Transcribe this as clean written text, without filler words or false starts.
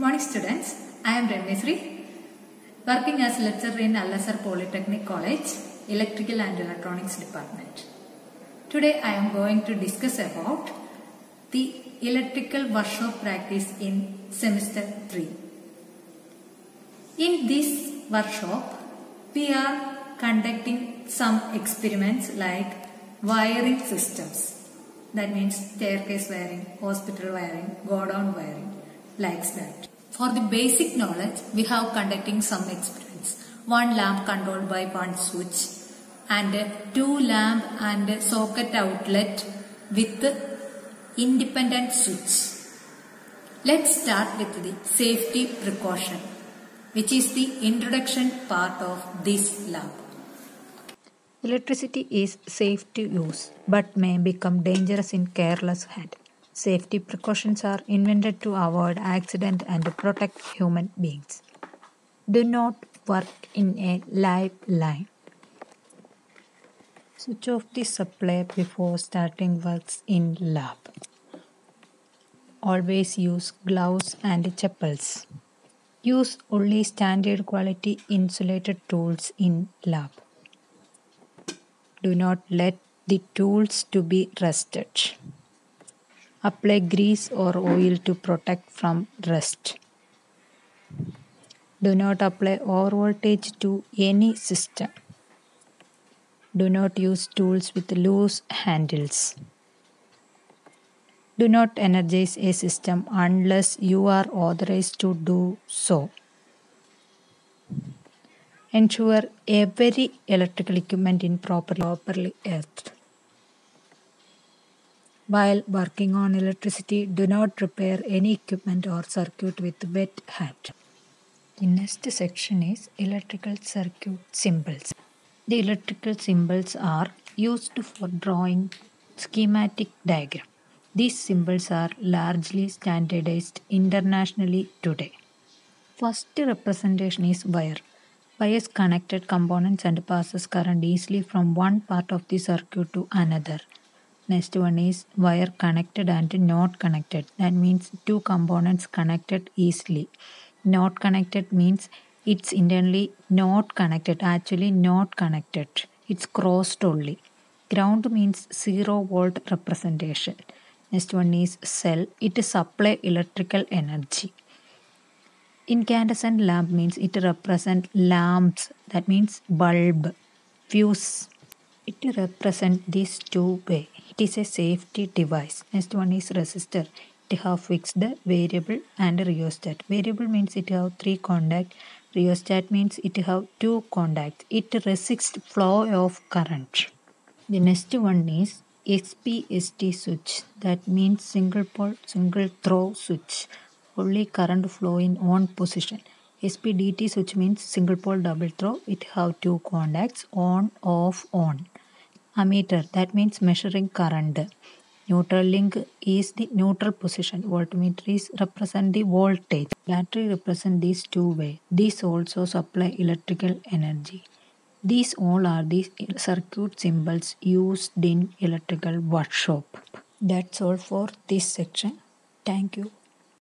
morning students, I am Ramesri, working as lecturer in Al-Azhar Polytechnic College, Electrical and Electronics Department. Today I am going to discuss about the electrical workshop practice in semester 3. In this workshop, we are conducting some experiments like wiring systems. That means staircase wiring, hospital wiring, godown wiring, like that. For the basic knowledge, we have conducting some experiments. One lamp controlled by one switch and two lamp and socket outlet with independent switch. Let's start with the safety precaution, which is the introduction part of this lab. Electricity is safe to use but may become dangerous in careless hand. Safety precautions are invented to avoid accident and to protect human beings. Do not work in a live line. Switch off the supply before starting works in lab. Always use gloves and chappals. Use only standard quality insulated tools in lab. Do not let the tools to be rusted. Apply grease or oil to protect from rust. Do not apply over voltage to any system. Do not use tools with loose handles. Do not energize a system unless you are authorized to do so. Ensure every electrical equipment is properly earthed. While working on electricity, do not repair any equipment or circuit with wet hand. The next section is electrical circuit symbols. The electrical symbols are used for drawing schematic diagram. These symbols are largely standardized internationally today. First representation is wire. Wires connected components and passes current easily from one part of the circuit to another. Next one is wire connected and not connected. That means two components connected easily. Not connected means it's internally not connected, actually not connected. It's crossed only. Ground means 0 volt representation. Next one is cell. It supply electrical energy. Incandescent lamp means it represent lamps. That means bulb. Fuse. It represent these two way. It is a safety device. Next one is resistor. It have fixed variable and rheostat. Variable means it have 3 contacts. Rheostat means it have 2 contacts. It resists flow of current. The next one is SPST switch. That means single pole, single throw switch. Only current flow in on position. SPDT switch means single pole double throw. It have 2 contacts, on, off, on. Ammeter, that means measuring current. Neutral link is the neutral position. Voltmeter is represent the voltage. Battery represent these two ways. These also supply electrical energy. These all are the circuit symbols used in electrical workshop. That's all for this section. Thank you.